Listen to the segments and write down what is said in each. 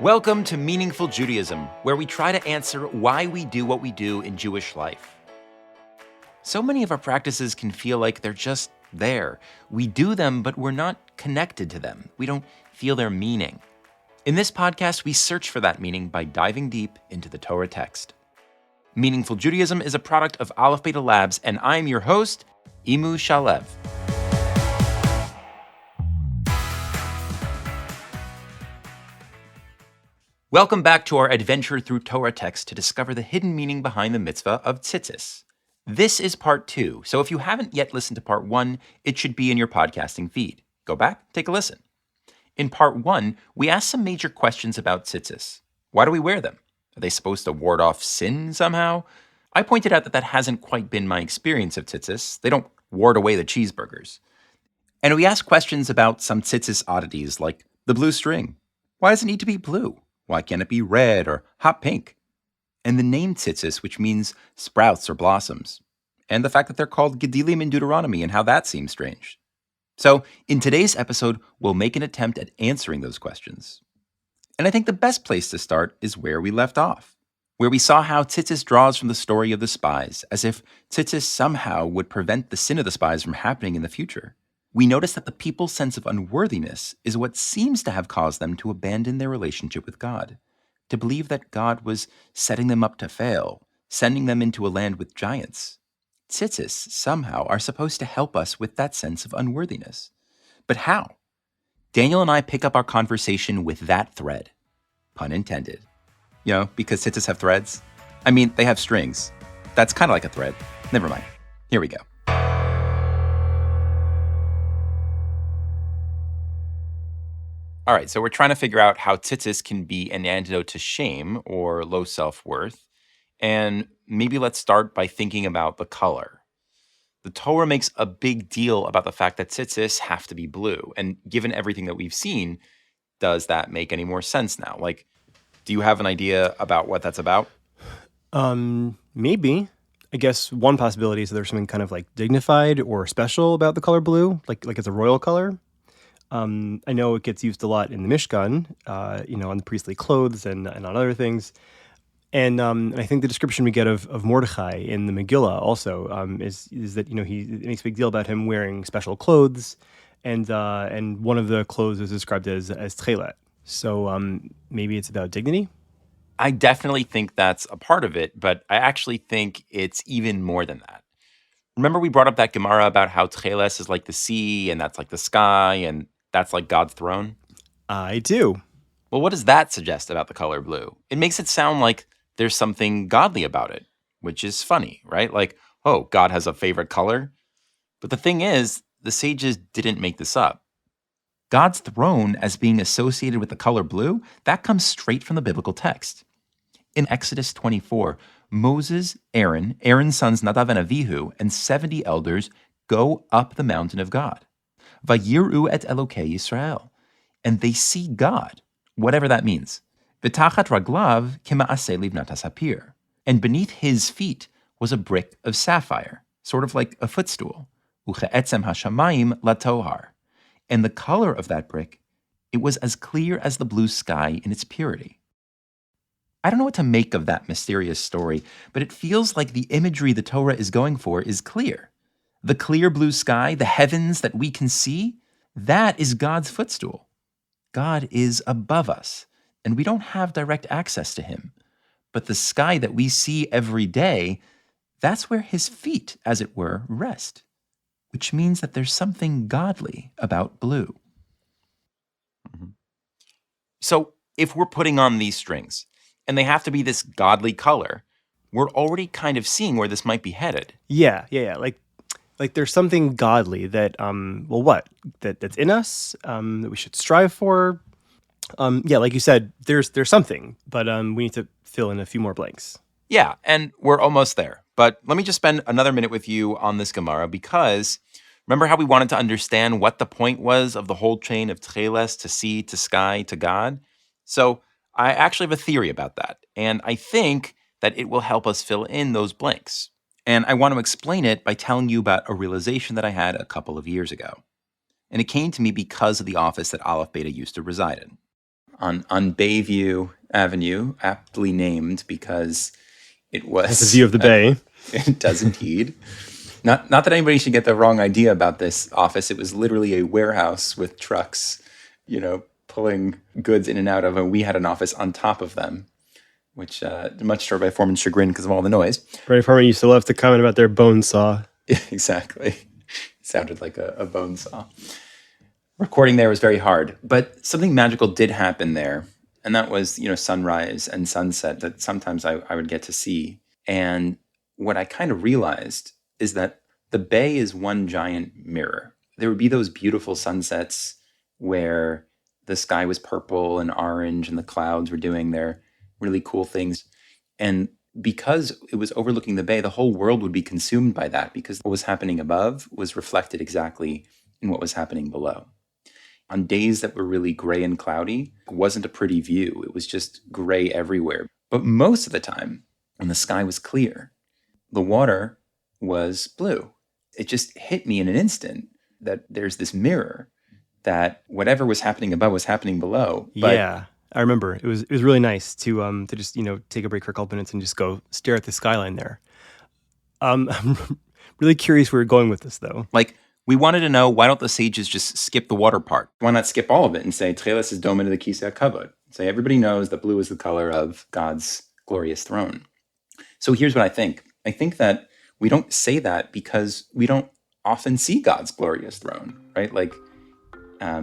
Welcome to Meaningful Judaism, where we try to answer why we do what we do in Jewish life. So many of our practices can feel like they're just there. We do them, but we're not connected to them. We don't feel their meaning. In this podcast, we search for that meaning by diving deep into the Torah text. Meaningful Judaism is a product of Aleph Beta Labs, and I'm your host, Imu Shalev. Welcome back to our adventure through Torah text to discover the hidden meaning behind the mitzvah of Tzitzit. This is part 2, so if you haven't yet listened to part 1, it should be in your podcasting feed. Go back, take a listen. In part 1, we asked some major questions about Tzitzit. Why do we wear them? Are they supposed to ward off sin somehow? I pointed out that hasn't quite been my experience of Tzitzit. They don't ward away the cheeseburgers. And we asked questions about some Tzitzit oddities like the blue string. Why does it need to be blue? Why can't it be red or hot pink? And the name Tzitzit, which means sprouts or blossoms. And the fact that they're called Gedilim in Deuteronomy and how that seems strange. So in today's episode, we'll make an attempt at answering those questions. And I think the best place to start is where we left off, where we saw how Tzitzit draws from the story of the spies, as if Tzitzit somehow would prevent the sin of the spies from happening in the future. We notice that the people's sense of unworthiness is what seems to have caused them to abandon their relationship with God, to believe that God was setting them up to fail, sending them into a land with giants. Tzitzit somehow are supposed to help us with that sense of unworthiness. But how? Daniel and I pick up our conversation with that thread. Pun intended. You know, because tzitzits have threads. I mean, they have strings. That's kind of like a thread. Never mind. Here we go. All right, so we're trying to figure out how tzitzit can be an antidote to shame or low self-worth. And maybe let's start by thinking about the color. The Torah makes a big deal about the fact that tzitzit have to be blue. And given everything that we've seen, does that make any more sense now? Like, do you have an idea about what that's about? Maybe. I guess one possibility is that there's something kind of like dignified or special about the color blue, like it's a royal color. I know it gets used a lot in the Mishkan, on the priestly clothes and on other things. And I think the description we get of Mordechai in the Megillah also is that, it makes a big deal about him wearing special clothes. And one of the clothes is described as tchelet. So maybe it's about dignity? I definitely think that's a part of it, but I actually think it's even more than that. Remember we brought up that Gemara about how tcheles is like the sea, and that's like the sky, and that's like God's throne? I do. Well, what does that suggest about the color blue? It makes it sound like there's something godly about it, which is funny, right? Like, oh, God has a favorite color? But the thing is, the sages didn't make this up. God's throne as being associated with the color blue, that comes straight from the biblical text. In Exodus 24, Moses, Aaron's sons Nadav and Avihu, and 70 elders go up the mountain of God. Vayiru et Elokei Yisrael. And they see God, whatever that means. V'tachat raglav kema'aseh livnatas hapir. And beneath his feet was a brick of sapphire, sort of like a footstool. Uche'etzem hashamayim latohar. And the color of that brick, it was as clear as the blue sky in its purity. I don't know what to make of that mysterious story, but it feels like the imagery the Torah is going for is clear. The clear blue sky, the heavens that we can see, that is God's footstool. God is above us, and we don't have direct access to him. But the sky that we see every day, that's where his feet, as it were, rest, which means that there's something godly about blue. Mm-hmm. So if we're putting on these strings, and they have to be this godly color, we're already kind of seeing where this might be headed. Yeah. Like there's something godly that, that's in us, that we should strive for. Like you said, there's something, but we need to fill in a few more blanks. Yeah, and we're almost there. But let me just spend another minute with you on this Gemara, because remember how we wanted to understand what the point was of the whole chain of tcheles, to sea, to sky, to God? So I actually have a theory about that, and I think that it will help us fill in those blanks. And I want to explain it by telling you about a realization that I had a couple of years ago. And it came to me because of the office that Aleph Beta used to reside in. on Bayview Avenue, aptly named because it was The view of the bay. It does indeed. Not that anybody should get the wrong idea about this office. It was literally a warehouse with trucks, pulling goods in and out of, and we had an office on top of them, which much to our foreman's chagrin because of all the noise. Brady Farmer used to love to comment about their bone saw. Exactly. It sounded like a bone saw. Recording there was very hard, but something magical did happen there. And that was, sunrise and sunset that sometimes I would get to see. And what I kind of realized is that the bay is one giant mirror. There would be those beautiful sunsets where the sky was purple and orange and the clouds were doing their really cool things. And because it was overlooking the bay, the whole world would be consumed by that because what was happening above was reflected exactly in what was happening below. On days that were really gray and cloudy, it wasn't a pretty view. It was just gray everywhere. But most of the time, when the sky was clear, the water was blue. It just hit me in an instant that there's this mirror that whatever was happening above was happening below. But yeah, I remember. It was really nice to just, take a break for a couple minutes and just go stare at the skyline there. I'm really curious where you're going with this, though. We wanted to know, why don't the sages just skip the water part? Why not skip all of it and say, Tcheles is domen the kisei hakavod? Say, everybody knows that blue is the color of God's glorious throne. So here's what I think. I think that we don't say that because we don't often see God's glorious throne, right? I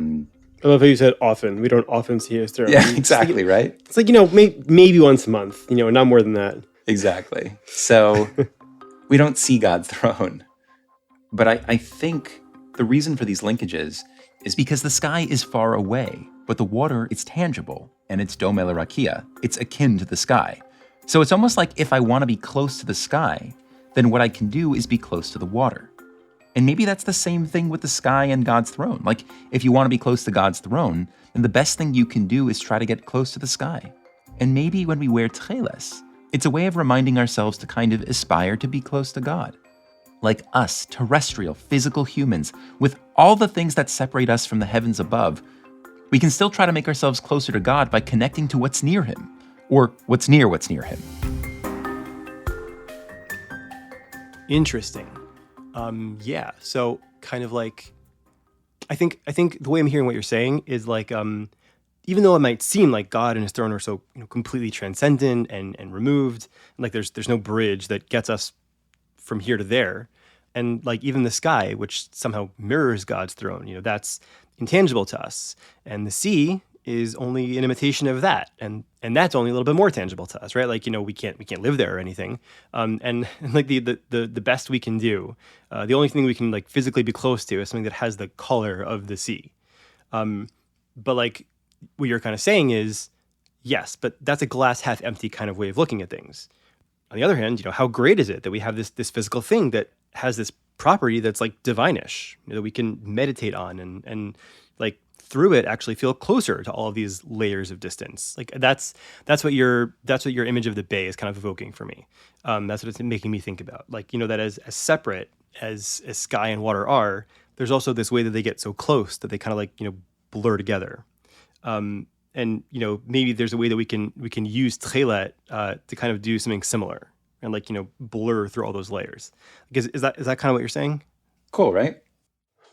love how you said often. We don't often see his throne. Yeah, exactly, right? It's like, maybe once a month, not more than that. Exactly. So we don't see God's throne. But I think the reason for these linkages is because the sky is far away, but the water is tangible, and it's dome rakia. It's akin to the sky. So it's almost like if I want to be close to the sky, then what I can do is be close to the water. And maybe that's the same thing with the sky and God's throne. Like, if you want to be close to God's throne, then the best thing you can do is try to get close to the sky. And maybe when we wear tcheles, it's a way of reminding ourselves to kind of aspire to be close to God. Like us, terrestrial, physical humans, with all the things that separate us from the heavens above, we can still try to make ourselves closer to God by connecting to what's near Him, or what's near Him. Interesting. Yeah. So kind of like, I think the way I'm hearing what you're saying is like, even though it might seem like God and His throne are so completely transcendent and removed, and like there's no bridge that gets us from here to there, and like even the sky, which somehow mirrors God's throne, that's intangible to us, and the sea is only an imitation of that, and that's only a little bit more tangible to us, right? Like, we can't live there or anything, and like the best we can do, the only thing we can like physically be close to is something that has the color of the sea. But like what you're kind of saying is, yes, but that's a glass half empty kind of way of looking at things. On the other hand, how great is it that we have this physical thing that has this property that's like divinish, that we can meditate on and like through it actually feel closer to all of these layers of distance. Like that's what your image of the bay is kind of evoking for me. That's what it's making me think about. Like, that as separate as sky and water are, there's also this way that they get so close that they kind of like, blur together. And maybe there's a way that we can use tchelet to kind of do something similar and like blur through all those layers. Is that kind of what you're saying? Cool, right?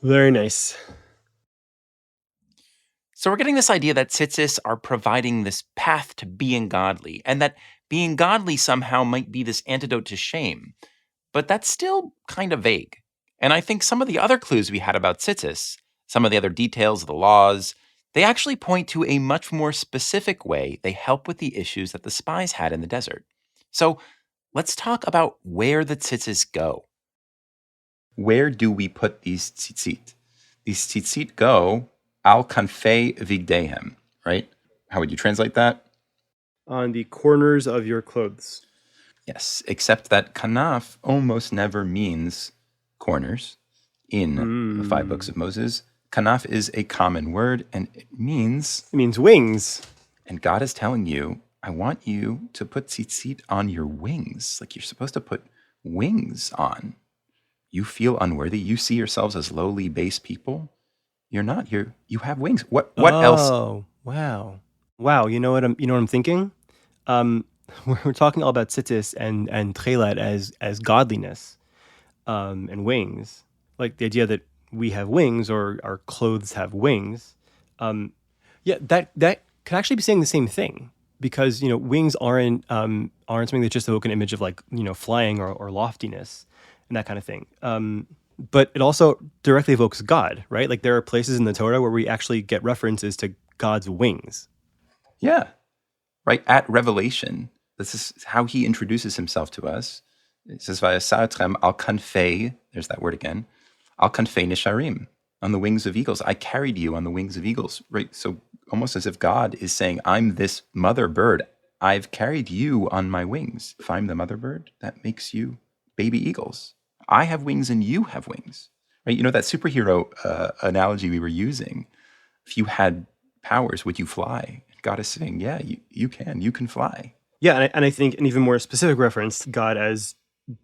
Very nice. So we're getting this idea that tzitzis are providing this path to being godly, and that being godly somehow might be this antidote to shame. But that's still kind of vague. And I think some of the other clues we had about tzitzis, some of the other details of the laws, they actually point to a much more specific way they help with the issues that the spies had in the desert. So let's talk about where the tzitzis go. Where do we put these tzitzit? These tzitzit go al kanfei vigdehem, right? How would you translate that? On the corners of your clothes. Yes, except that kanaf almost never means corners in the 5 books of Moses. Kanaf is a common word, and it means wings. And God is telling you, I want you to put tzitzit on your wings. Like, you're supposed to put wings on. You feel unworthy. You see yourselves as lowly, base people. You're not. You have wings. What else? Oh, wow. Wow, you know what I'm thinking? Um, we're talking all about tzitzis and tchelet as godliness, and wings, like the idea that we have wings or our clothes have wings. Um, yeah, that could actually be saying the same thing because wings aren't something that just evoke an image of like flying or loftiness and that kind of thing. But it also directly evokes God, right? Like there are places in the Torah where we actually get references to God's wings. Yeah, right? At Revelation, this is how he introduces himself to us. It says, Vayasartrem al kanfei, there's that word again, al kanfei nisharim, on the wings of eagles. I carried you on the wings of eagles, right? So almost as if God is saying, I'm this mother bird. I've carried you on my wings. If I'm the mother bird, that makes you baby eagles. I have wings and you have wings, right? You know, that superhero analogy we were using, if you had powers, would you fly? God is saying, yeah, you can fly. Yeah, and I think an even more specific reference, God as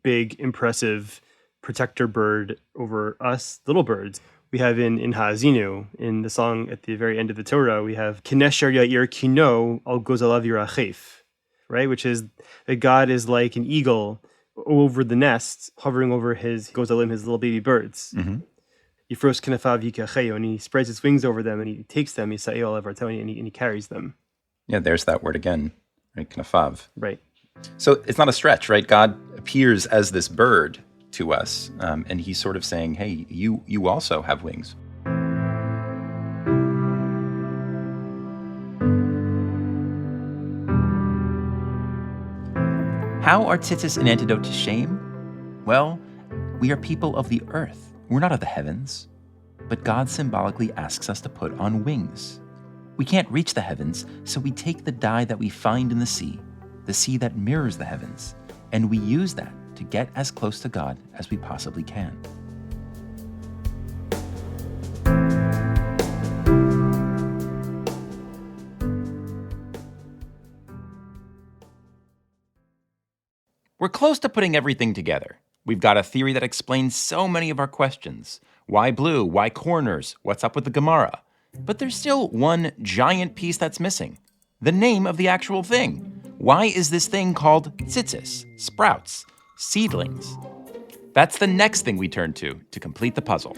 big, impressive protector bird over us little birds. We have in Ha'azinu, in the song at the very end of the Torah, we have Kinesher Ya'ir Kino al Gozalav Yirachef, right? Which is that God is like an eagle over the nest, hovering over his Gozalim, his little baby birds. Yifros Kenefav Yikacheyo, and he spreads his wings over them and he takes them, Yisa'el Avartoni, and he carries them. Yeah, there's that word again, right? Knafav. Right. So it's not a stretch, right? God appears as this bird to us, and he's sort of saying, hey, you also have wings. How are tzitzis an antidote to shame? Well, we are people of the earth. We're not of the heavens. But God symbolically asks us to put on wings. We can't reach the heavens, so we take the dye that we find in the sea that mirrors the heavens, and we use that to get as close to God as we possibly can. We're close to putting everything together. We've got a theory that explains so many of our questions. Why blue? Why corners? What's up with the Gemara? But there's still one giant piece that's missing. The name of the actual thing. Why is this thing called tzitzis, sprouts, seedlings? That's the next thing we turn to complete the puzzle.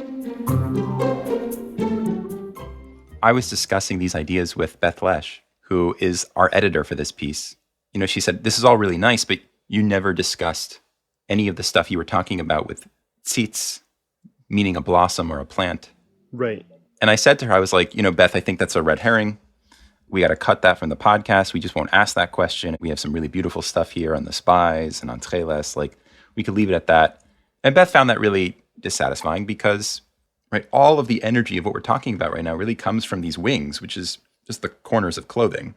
I was discussing these ideas with Beth Lesh, who is our editor for this piece. You know, she said, this is all really nice, but you never discussed any of the stuff you were talking about with tzitz, meaning a blossom or a plant. Right. And I said to her, I was like, Beth, I think that's a red herring. We got to cut that from the podcast. We just won't ask that question. We have some really beautiful stuff here on the spies and on Tcheles. Like, we could leave it at that. And Beth found that really dissatisfying because, right, all of the energy of what we're talking about right now really comes from these wings, which is just the corners of clothing,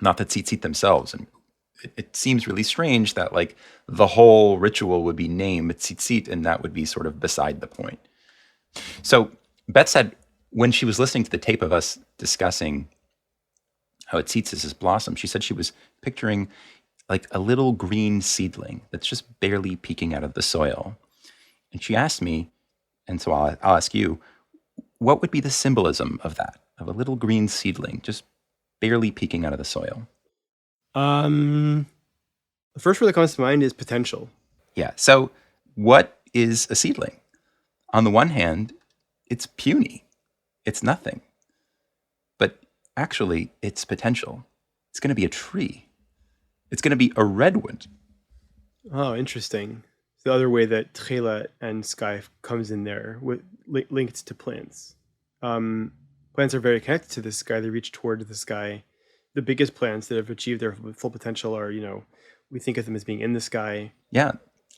not the tzitzit themselves. And it seems really strange that, like, the whole ritual would be named tzitzit, and that would be sort of beside the point. So Beth said when she was listening to the tape of us discussing how a tzitzis is blossom, she said she was picturing like a little green seedling that's just barely peeking out of the soil. And she asked me, and so I'll ask you, what would be the symbolism of that, of a little green seedling just barely peeking out of the soil? The first word that comes to mind is potential. Yeah. So what is a seedling? On the one hand, it's puny. It's nothing. But actually, it's potential. It's going to be a tree. It's going to be a redwood. Oh, interesting. The other way that tchela and sky comes in there, linked to plants. Plants are very connected to the sky. They reach toward the sky. The biggest plants that have achieved their full potential are, we think of them as being in the sky. Yeah,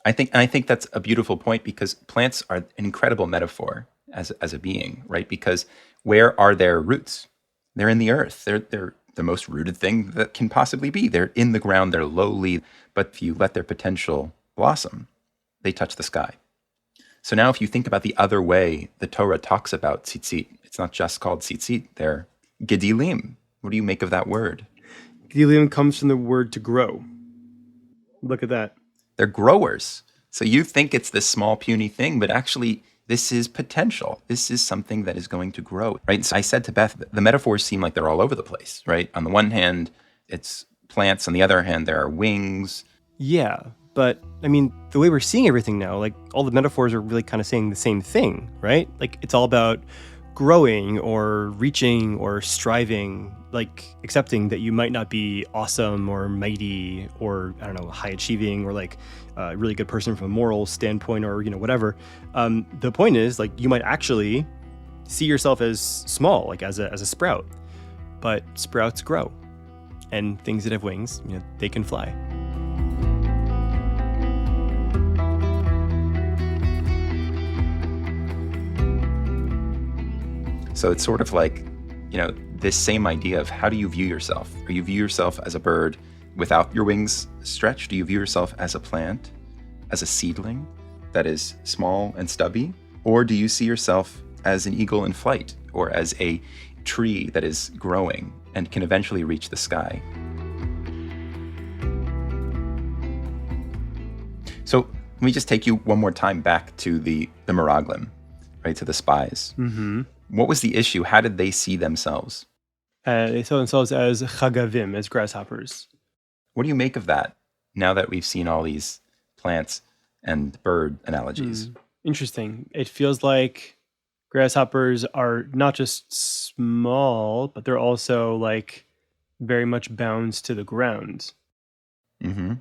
I think that's a beautiful point because plants are an incredible metaphor as a being, right? Because where are their roots? They're in the earth. They're the most rooted thing that can possibly be. They're in the ground. They're lowly, but if you let their potential blossom, they touch the sky. So now, if you think about the other way the Torah talks about tzitzit, it's not just called tzitzit. They're gedilim. What do you make of that word? Gedilim comes from the word to grow. Look at that. They're growers. So you think it's this small, puny thing, but actually This is potential. This is something that is going to grow, right? So I said to Beth, the metaphors seem like they're all over the place, right? On the one hand, it's plants. On the other hand, there are wings. Yeah, but I mean, the way we're seeing everything now, like all the metaphors are really kind of saying the same thing, right? Like it's all about growing or reaching or striving, like accepting that you might not be awesome or mighty or, I don't know, high achieving or like a really good person from a moral standpoint or, whatever. The point is, like, you might actually see yourself as small, like as a sprout, but sprouts grow, and things that have wings, they can fly. So it's sort of like, this same idea of how do you view yourself? Or you view yourself as a bird without your wings stretched? Do you view yourself as a plant, as a seedling that is small and stubby? Or do you see yourself as an eagle in flight, or as a tree that is growing and can eventually reach the sky? So let me just take you one more time back to the Meraglim, right, to the spies. Mm-hmm. What was the issue? How did they see themselves? They saw themselves as chagavim, as grasshoppers. What do you make of that now that we've seen all these plants and bird analogies? Interesting. It feels like grasshoppers are not just small, but they're also like very much bound to the ground. Mm-hmm.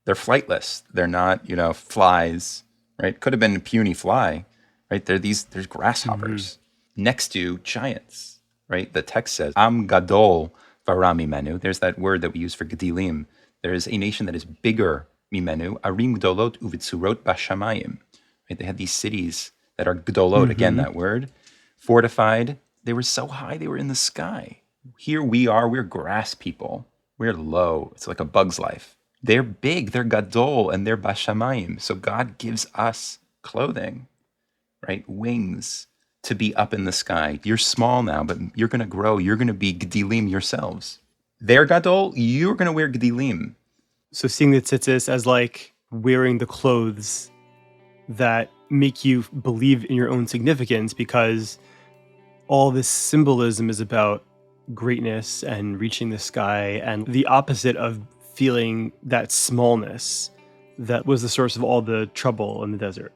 They're flightless. They're not, flies, right? Could have been a puny fly, right? There's grasshoppers next to giants. Right? The text says, Am gadol vara mimenu. There's that word that we use for gedilim. There is a nation that is bigger mimenu. Arim gdolot uvitzurot bashamayim. Right? They had these cities that are gdolot, again, that word, fortified. They were so high, they were in the sky. Here we are, we're grass people. We're low. It's like a bug's life. They're big, they're gadol, and they're bashamayim. So God gives us clothing, right? Wings, to be up in the sky. You're small now, but you're going to grow. You're going to be gedilim yourselves. They're gadol, you're going to wear gedilim. So seeing the tzitzis as like wearing the clothes that make you believe in your own significance, because all this symbolism is about greatness and reaching the sky, and the opposite of feeling that smallness that was the source of all the trouble in the desert.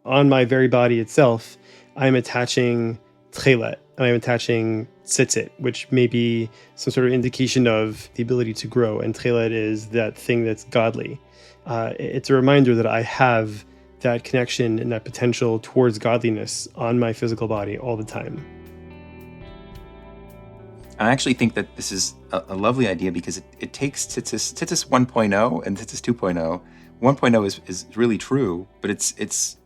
On my very body itself, I'm attaching tchelet, and I'm attaching tzitzit, which may be some sort of indication of the ability to grow. And tchelet is that thing that's godly. It's a reminder that I have that connection and that potential towards godliness on my physical body all the time. I actually think that this is a lovely idea because it takes tzitzis 1.0 and tzitzis 2.0. 1.0 is really true, but it's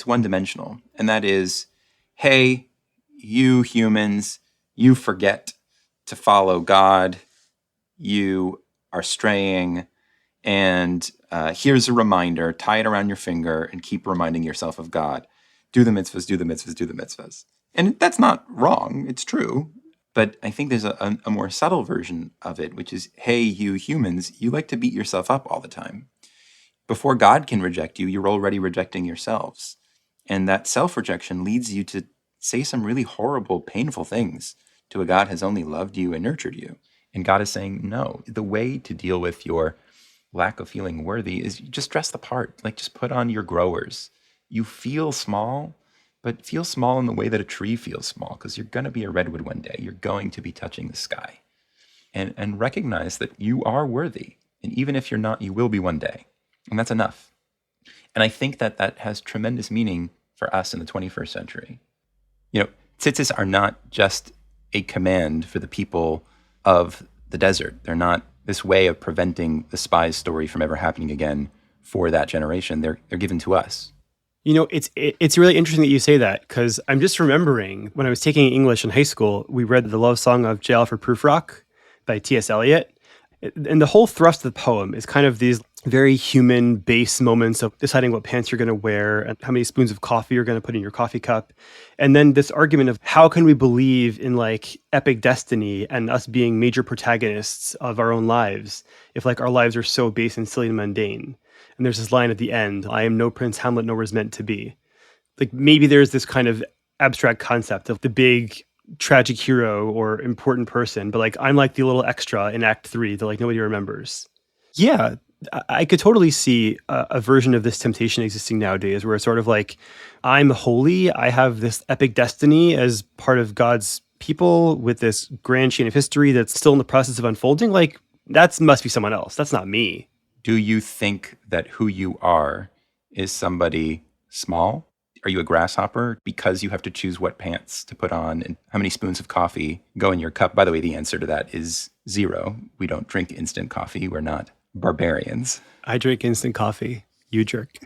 one-dimensional, and that is, hey, you humans, you forget to follow God, you are straying, and here's a reminder, tie it around your finger and keep reminding yourself of God. Do the mitzvahs, do the mitzvahs, do the mitzvahs. And that's not wrong, it's true, but I think there's a more subtle version of it, which is, hey, you humans, you like to beat yourself up all the time. Before God can reject you, you're already rejecting yourselves. And that self-rejection leads you to say some really horrible, painful things to a God who has only loved you and nurtured you. And God is saying, no, the way to deal with your lack of feeling worthy is you just dress the part. Like, just put on your growers. You feel small, but feel small in the way that a tree feels small, because you're going to be a redwood one day. You're going to be touching the sky. And recognize that you are worthy. And even if you're not, you will be one day. And that's enough. And I think that that has tremendous meaning for us in the 21st century. Tzitzis are not just a command for the people of the desert. They're not this way of preventing the spies' story from ever happening again for that generation. They're given to us. It's really interesting that you say that, because I'm just remembering when I was taking English in high school, we read the love song of Jail for Prufrock by T.S. Eliot. And the whole thrust of the poem is kind of these very human base moments of deciding what pants you're going to wear and how many spoons of coffee you're going to put in your coffee cup. And then this argument of how can we believe in like epic destiny and us being major protagonists of our own lives if like our lives are so base and silly and mundane. And there's this line at the end, I am no Prince Hamlet nor was meant to be. Like maybe there's this kind of abstract concept of the big tragic hero or important person, but like I'm like the little extra in Act 3 that like nobody remembers. Yeah, I could totally see a version of this temptation existing nowadays where it's sort of like, I'm holy, I have this epic destiny as part of God's people with this grand chain of history that's still in the process of unfolding. Like, that must be someone else. That's not me. Do you think that who you are is somebody small? Are you a grasshopper because you have to choose what pants to put on and how many spoons of coffee go in your cup? By the way, the answer to that is 0. We don't drink instant coffee. We're not barbarians. I drink instant coffee. You jerk.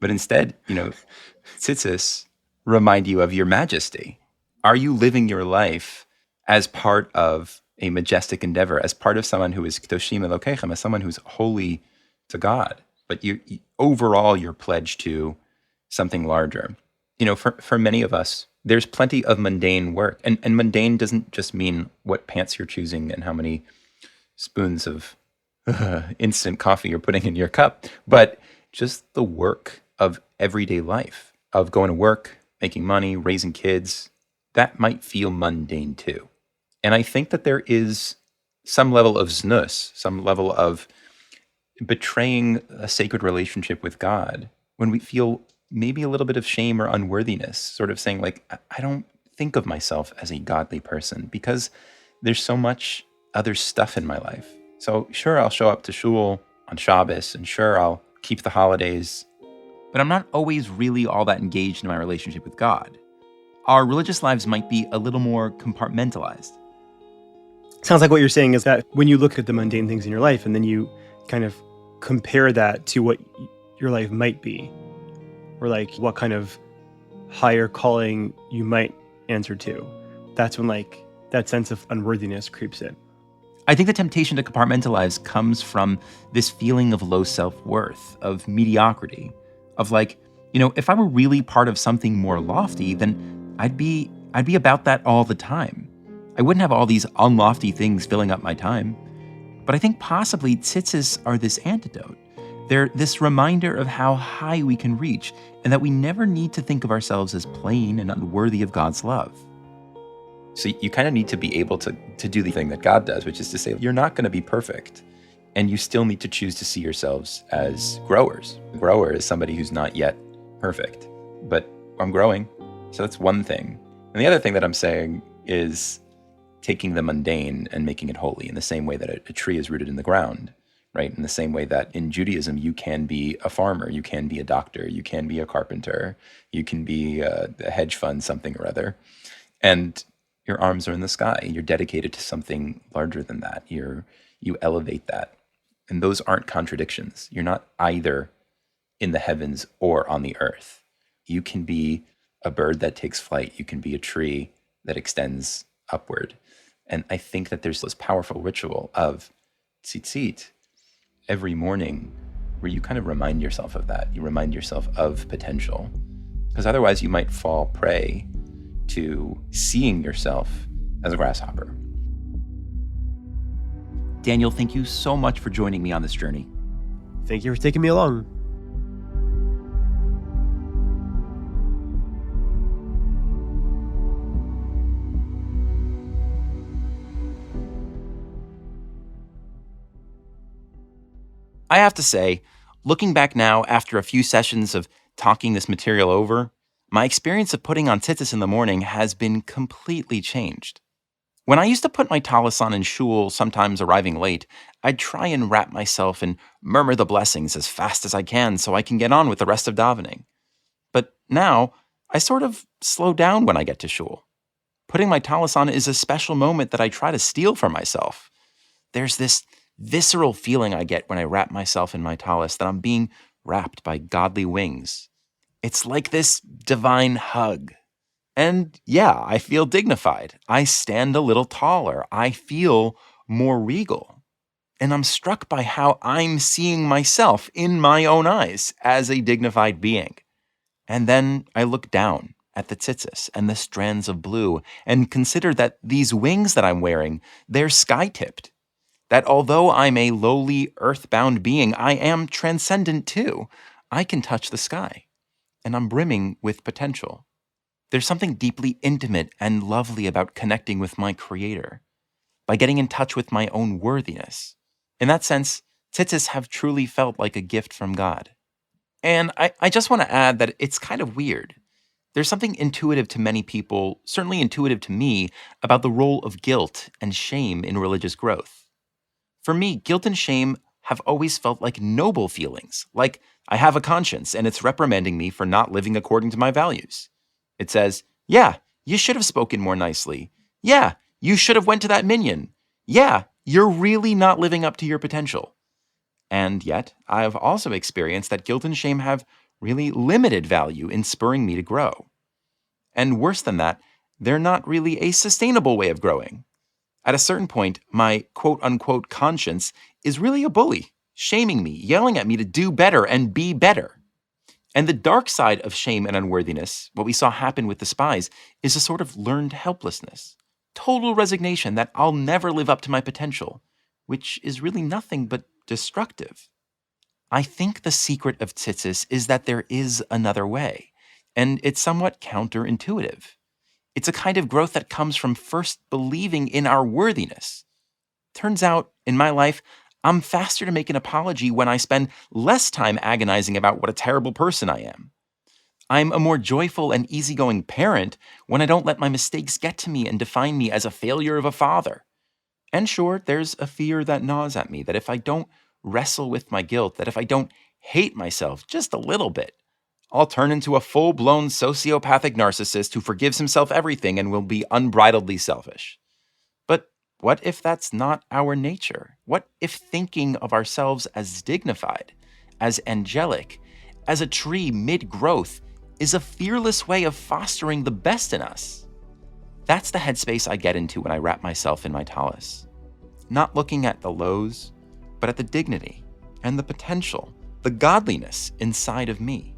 But instead, tzitzis remind you of your majesty. Are you living your life as part of a majestic endeavor, as part of someone who is kdoshim elokechem, as someone who's holy to God? But overall, you're pledged to something larger. For many of us, there's plenty of mundane work. And mundane doesn't just mean what pants you're choosing and how many spoons of instant coffee you're putting in your cup, but just the work of everyday life, of going to work, making money, raising kids. That might feel mundane too. And I think that there is some level of znus, some level of betraying a sacred relationship with God when we feel maybe a little bit of shame or unworthiness, sort of saying like, I don't think of myself as a godly person because there's so much other stuff in my life. So sure, I'll show up to shul on Shabbos, and sure, I'll keep the holidays, but I'm not always really all that engaged in my relationship with God. Our religious lives might be a little more compartmentalized. Sounds like what you're saying is that when you look at the mundane things in your life and then you kind of compare that to what your life might be, or like what kind of higher calling you might answer to, that's when like that sense of unworthiness creeps in. I think the temptation to compartmentalize comes from this feeling of low self-worth, of mediocrity, of like, if I were really part of something more lofty, then I'd be about that all the time. I wouldn't have all these unlofty things filling up my time. But I think possibly tzitzis are this antidote. They're this reminder of how high we can reach and that we never need to think of ourselves as plain and unworthy of God's love. So you kind of need to be able to do the thing that God does, which is to say, you're not going to be perfect. And you still need to choose to see yourselves as growers. A grower is somebody who's not yet perfect, but I'm growing. So that's one thing. And the other thing that I'm saying is taking the mundane and making it holy in the same way that a tree is rooted in the ground, right? In the same way that in Judaism, you can be a farmer, you can be a doctor, you can be a carpenter, you can be a hedge fund, something or other. And your arms are in the sky. You're dedicated to something larger than that. You elevate that. And those aren't contradictions. You're not either in the heavens or on the earth. You can be a bird that takes flight. You can be a tree that extends upward. And I think that there's this powerful ritual of tzitzit every morning where you kind of remind yourself of that. You remind yourself of potential. Because otherwise you might fall prey to seeing yourself as a grasshopper. Daniel, thank you so much for joining me on this journey. Thank you for taking me along. I have to say, looking back now after a few sessions of talking this material over, my experience of putting on tzitzis in the morning has been completely changed. When I used to put my tallis on in shul, sometimes arriving late, I'd try and wrap myself and murmur the blessings as fast as I can so I can get on with the rest of davening. But now, I sort of slow down when I get to shul. Putting my tallis on is a special moment that I try to steal for myself. There's this visceral feeling I get when I wrap myself in my tallis that I'm being wrapped by godly wings. It's like this divine hug. And yeah, I feel dignified. I stand a little taller. I feel more regal. And I'm struck by how I'm seeing myself in my own eyes as a dignified being. And then I look down at the tzitzis and the strands of blue and consider that these wings that I'm wearing, they're sky-tipped. That although I'm a lowly, earthbound being, I am transcendent too. I can touch the sky. and I'm brimming with potential. There's something deeply intimate and lovely about connecting with my Creator, by getting in touch with my own worthiness. In that sense, tzitzis have truly felt like a gift from God. And I just want to add that it's kind of weird. There's something intuitive to many people, certainly intuitive to me, about the role of guilt and shame in religious growth. For me, guilt and shame have always felt like noble feelings, like I have a conscience and it's reprimanding me for not living according to my values. It says, yeah, you should have spoken more nicely. Yeah, you should have went to that minyan. Yeah, you're really not living up to your potential. And yet, I've also experienced that guilt and shame have really limited value in spurring me to grow. And worse than that, they're not really a sustainable way of growing. At a certain point, my quote-unquote conscience is really a bully, shaming me, yelling at me to do better and be better. And the dark side of shame and unworthiness, what we saw happen with the spies, is a sort of learned helplessness, total resignation that I'll never live up to my potential, which is really nothing but destructive. I think the secret of tzitzis is that there is another way, and it's somewhat counterintuitive. It's a kind of growth that comes from first believing in our worthiness. Turns out, in my life, I'm faster to make an apology when I spend less time agonizing about what a terrible person I am. I'm a more joyful and easygoing parent when I don't let my mistakes get to me and define me as a failure of a father. And sure, there's a fear that gnaws at me that if I don't wrestle with my guilt, that if I don't hate myself just a little bit, I'll turn into a full-blown sociopathic narcissist who forgives himself everything and will be unbridledly selfish. But what if that's not our nature? What if thinking of ourselves as dignified, as angelic, as a tree mid-growth is a fearless way of fostering the best in us? That's the headspace I get into when I wrap myself in my tallis. Not looking at the lows, but at the dignity and the potential, the godliness inside of me.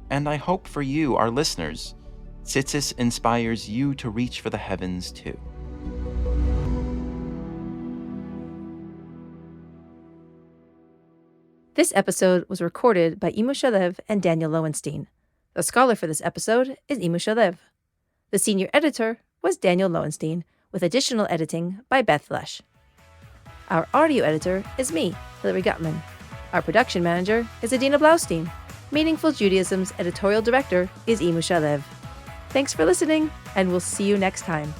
And I hope for you, our listeners, tzitzis inspires you to reach for the heavens too. This episode was recorded by Imu Shalev and Daniel Loewenstein. The scholar for this episode is Imu Shalev. The senior editor was Daniel Loewenstein, with additional editing by Beth Lesh. Our audio editor is me, Hillary Gutman. Our production manager is Adina Blaustein. Meaningful Judaism's editorial director is Imu Shalev. Thanks for listening, and we'll see you next time.